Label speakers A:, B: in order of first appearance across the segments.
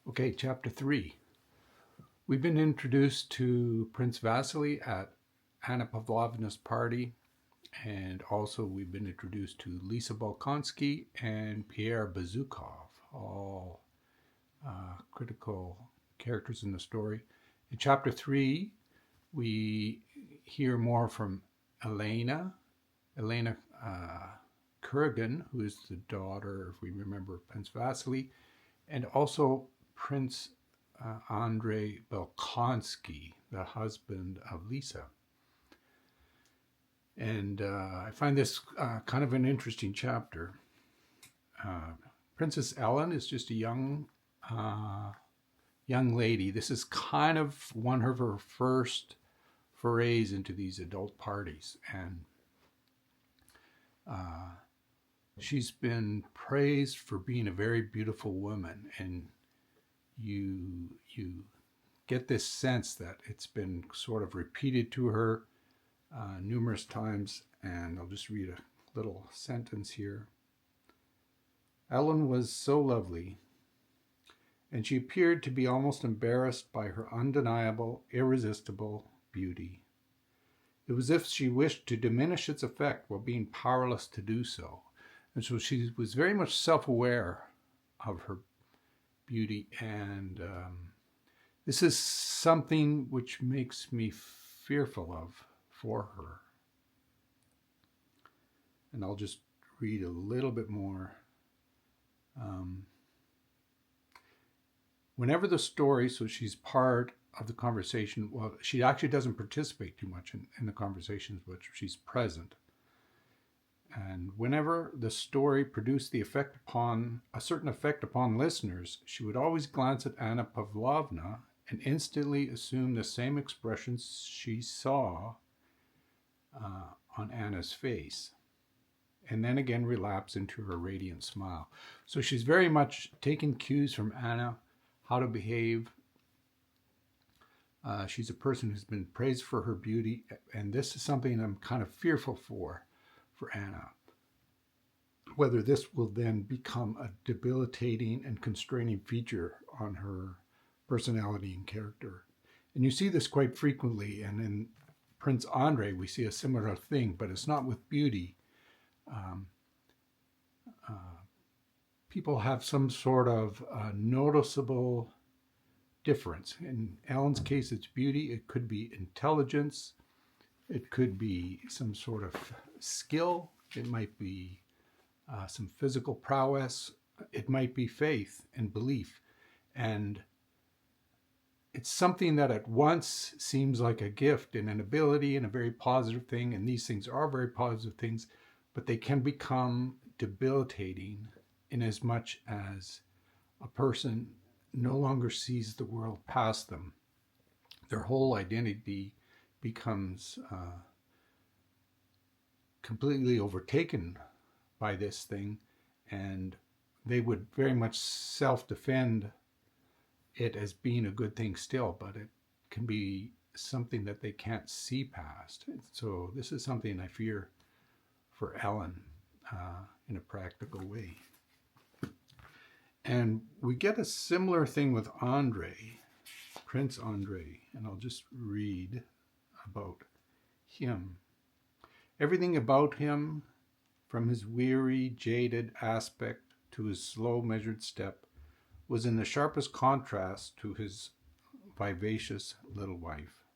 A: Okay, chapter 3. We've been introduced to Prince Vasily at Anna Pavlovna's party, and also we've been introduced to Lisa Bolkonsky and Pierre Bezukhov, all critical characters in the story. In chapter 3, we hear more from Hélène Kuragin, who is the daughter, if we remember, Prince Vasily, and also Prince Andrei Bolkonsky, the husband of Lisa. And I find this kind of an interesting chapter. Princess Ellen is just a young lady. This is kind of one of her first forays into these adult parties, and she's been praised for being a very beautiful woman, and you get this sense that it's been sort of repeated to her numerous times. And I'll just read a little sentence here. Ellen was so lovely, and she appeared to be almost embarrassed by her undeniable, irresistible beauty. It was as if she wished to diminish its effect while being powerless to do so. And so she was very much self-aware of her beauty, and this is something which makes me fearful for her. And I'll just read a little bit more. Whenever the story, so she's part of the conversation, well, she actually doesn't participate too much in the conversations, but she's present. And whenever the story produced a certain effect upon listeners, she would always glance at Anna Pavlovna and instantly assume the same expressions she saw on Anna's face, and then again relapse into her radiant smile. So she's very much taking cues from Anna, how to behave. She's a person who's been praised for her beauty, and this is something I'm kind of fearful for Anna. Whether this will then become a debilitating and constraining feature on her personality and character. And you see this quite frequently, and in Prince Andrei we see a similar thing, but it's not with beauty. People have some sort of noticeable difference. In Ellen's case, it's beauty. It could be intelligence. It could be some sort of skill. It might be some physical prowess. It might be faith and belief. And it's something that at once seems like a gift and an ability and a very positive thing. And these things are very positive things, but they can become debilitating in as much as a person no longer sees the world past them. Their whole identity becomes completely overtaken by this thing, and they would very much self-defend it as being a good thing still, but it can be something that they can't see past. So this is something I fear for Ellen in a practical way. And we get a similar thing with Andrei, Prince Andrei, and I'll just read about him. Everything about him, from his weary, jaded aspect to his slow, measured step, was in the sharpest contrast to his vivacious little wife.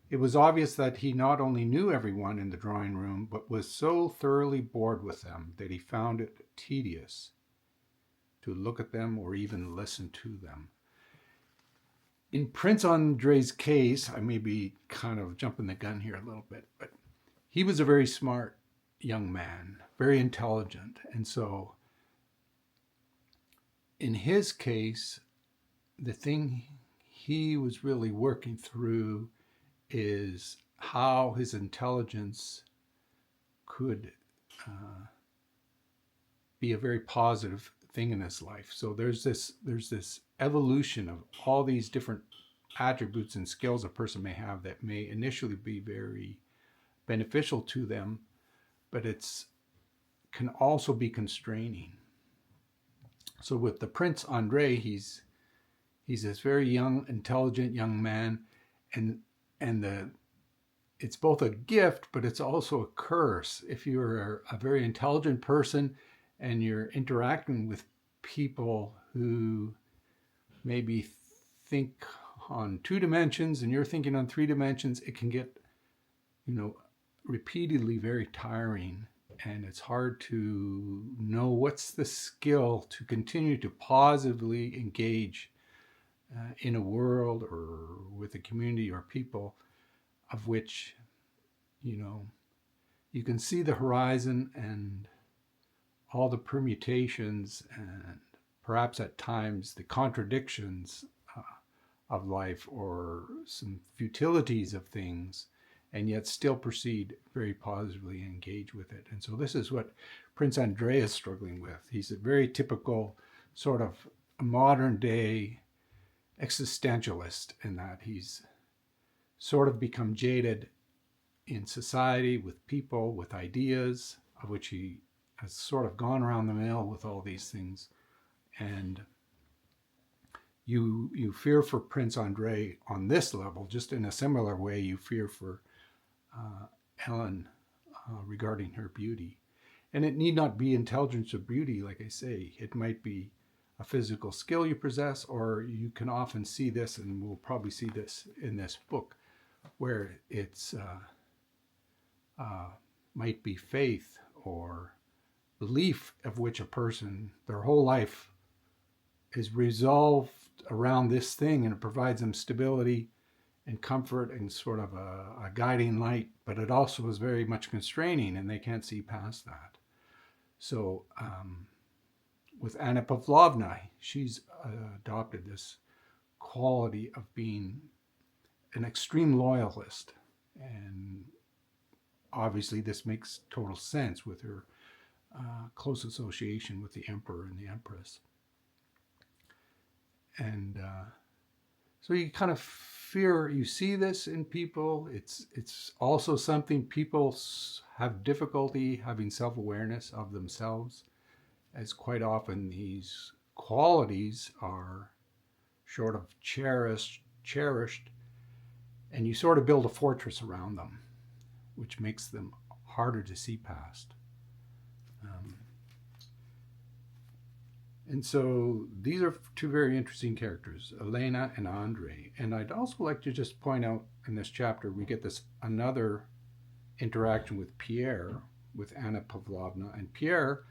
A: It was obvious that he not only knew everyone in the drawing room, but was so thoroughly bored with them that he found it tedious to look at them or even listen to them. In Prince Andrei's case, I may be kind of jumping the gun here a little bit, but he was a very smart young man, very intelligent. And so in his case, the thing he was really working through is how his intelligence could be a very positive thing in his life. So there's this evolution of all these different attributes and skills a person may have that may initially be very beneficial to them, but can also be constraining. So with the Prince Andrei, he's this very young, intelligent young man, and it's both a gift, but it's also a curse. If you're a very intelligent person and you're interacting with people who maybe think on 2 dimensions and you're thinking on 3 dimensions, it can get, repeatedly very tiring. And it's hard to know what's the skill to continue to positively engage in a world or with a community or people of which, you can see the horizon and all the permutations and perhaps at times the contradictions of life or some futilities of things, and yet still proceed very positively and engage with it. And so this is what Prince Andrei is struggling with. He's a very typical sort of modern day existentialist in that he's sort of become jaded in society, with people, with ideas, of which he has sort of gone around the mill with all these things. And you fear for Prince Andrei on this level, just in a similar way you fear for Hélène regarding her beauty. And it need not be intelligence or beauty, like I say. It might be a physical skill you possess, or you can often see this, and we'll probably see this in this book, where it's might be faith or belief of which a person, their whole life is resolved around this thing, and it provides them stability and comfort and sort of a guiding light, but it also is very much constraining and they can't see past that. So with Anna Pavlovna, she's adopted this quality of being an extreme loyalist, and obviously this makes total sense with her close association with the emperor and the empress. And so you kind of fear, you see this in people. It's also something people have difficulty having self-awareness of themselves, as quite often these qualities are sort of cherished, and you sort of build a fortress around them, which makes them harder to see past. And so these are 2 very interesting characters, Elena and Andrei. And I'd also like to just point out in this chapter, we get this another interaction with Pierre, with Anna Pavlovna. And Pierre,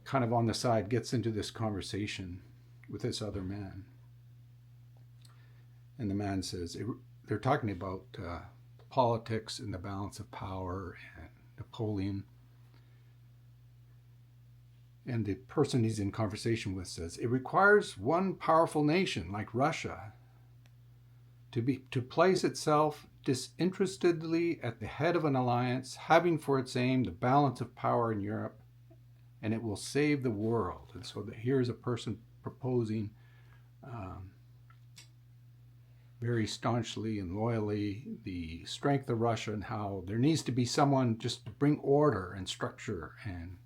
A: kind of on the side, gets into this conversation with this other man. And the man says, they're talking about politics and the balance of power and Napoleon. And the person he's in conversation with says, it requires one powerful nation like Russia to place itself disinterestedly at the head of an alliance, having for its aim the balance of power in Europe, and it will save the world. And so here's a person proposing very staunchly and loyally the strength of Russia and how there needs to be someone just to bring order and structure and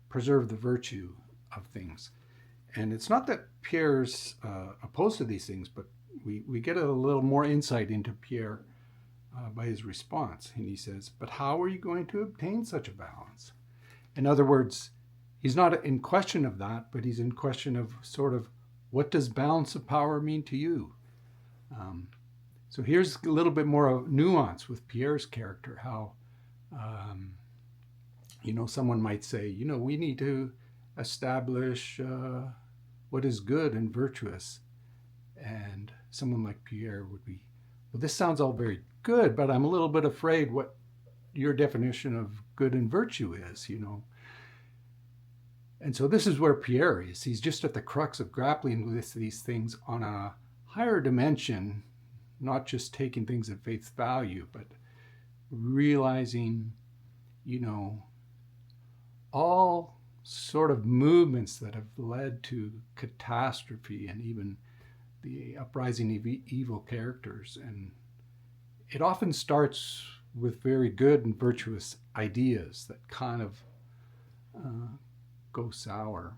A: preserve the virtue of things. And it's not that Pierre's opposed to these things, but we get a little more insight into Pierre by his response. And he says, but how are you going to obtain such a balance? In other words, he's not in question of that, but he's in question of sort of, what does balance of power mean to you? So here's a little bit more of nuance with Pierre's character, how someone might say, we need to establish what is good and virtuous. And someone like Pierre would be, well, this sounds all very good, but I'm a little bit afraid what your definition of good and virtue is, And so this is where Pierre is. He's just at the crux of grappling with these things on a higher dimension, not just taking things at face value, but realizing, all sort of movements that have led to catastrophe and even the uprising of evil characters. And it often starts with very good and virtuous ideas that kind of go sour.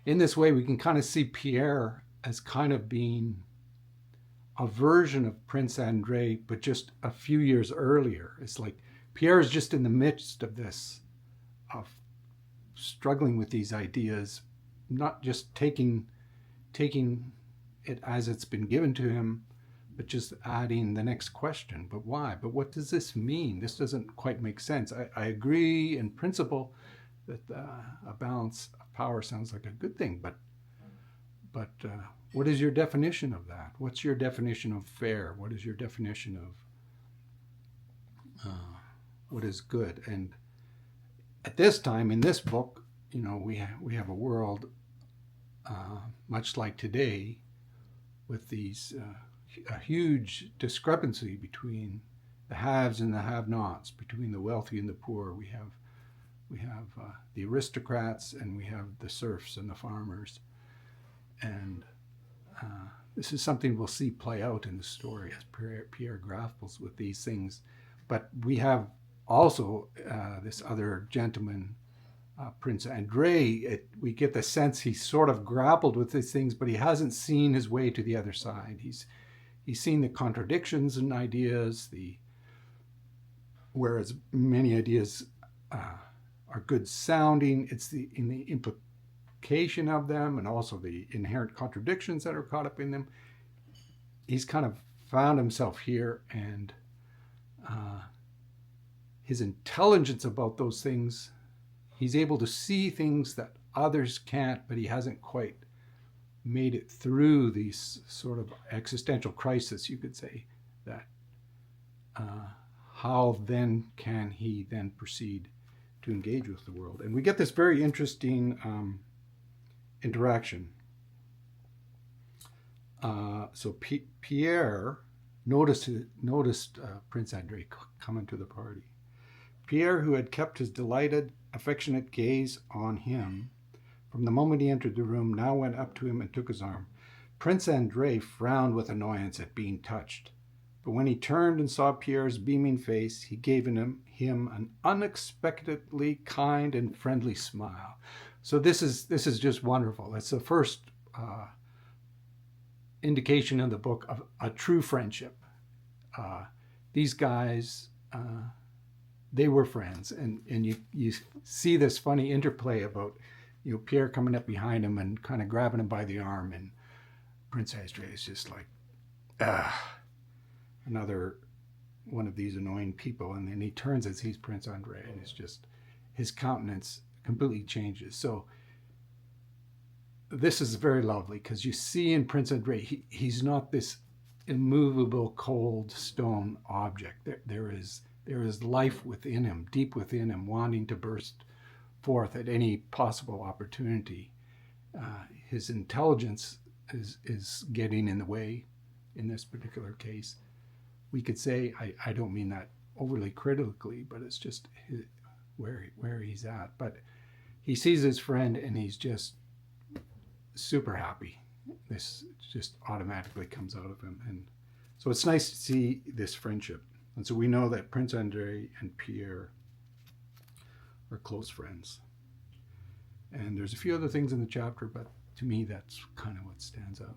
A: in this way, we can kind of see Pierre as kind of being a version of Prince Andrei, but just a few years earlier. It's like Pierre is just in the midst of this, of struggling with these ideas, not just taking it as it's been given to him, but just adding the next question. But why? But what does this mean? This doesn't quite make sense. I agree in principle that a balance of power sounds like a good thing, but what is your definition of that? What's your definition of fair? What is your definition of what is good? And at this time in this book, we have a world much like today, with these a huge discrepancy between the haves and the have-nots, between the wealthy and the poor. We have the aristocrats, and we have the serfs and the farmers, and this is something we'll see play out in the story as Pierre grapples with these things. But we have also this other gentleman, Prince Andrei. We get the sense he's sort of grappled with these things, but he hasn't seen his way to the other side. He's seen the contradictions in ideas, whereas many ideas are good sounding. It's in the implication of them, and also the inherent contradictions that are caught up in them. He's kind of found himself here, and his intelligence about those things, he's able to see things that others can't, but he hasn't quite made it through these sort of existential crisis, you could say, that how then can he then proceed to engage with the world? And we get this very interesting interaction. So Pierre noticed Prince Andrei coming to the party. Pierre, who had kept his delighted, affectionate gaze on him from the moment he entered the room, now went up to him and took his arm. Prince Andrei frowned with annoyance at being touched, but when he turned and saw Pierre's beaming face, he gave him an unexpectedly kind and friendly smile. So this is just wonderful. It's the first indication in the book of a true friendship. These guys, they were friends, and you see this funny interplay about Pierre coming up behind him and kind of grabbing him by the arm, and Prince Andrei is just like, another one of these annoying people. And then he turns as he's Prince Andrei, and it's just, his countenance completely changes. So this is very lovely, because you see in Prince Andrei, he's not this immovable, cold stone object. There is life within him, deep within him, wanting to burst forth at any possible opportunity. His intelligence is getting in the way in this particular case. We could say, I don't mean that overly critically, but it's just where he's at. But he sees his friend, and he's just super happy. This just automatically comes out of him. And so it's nice to see this friendship. And so we know that Prince Andrei and Pierre are close friends. And there's a few other things in the chapter, but to me, that's kind of what stands out.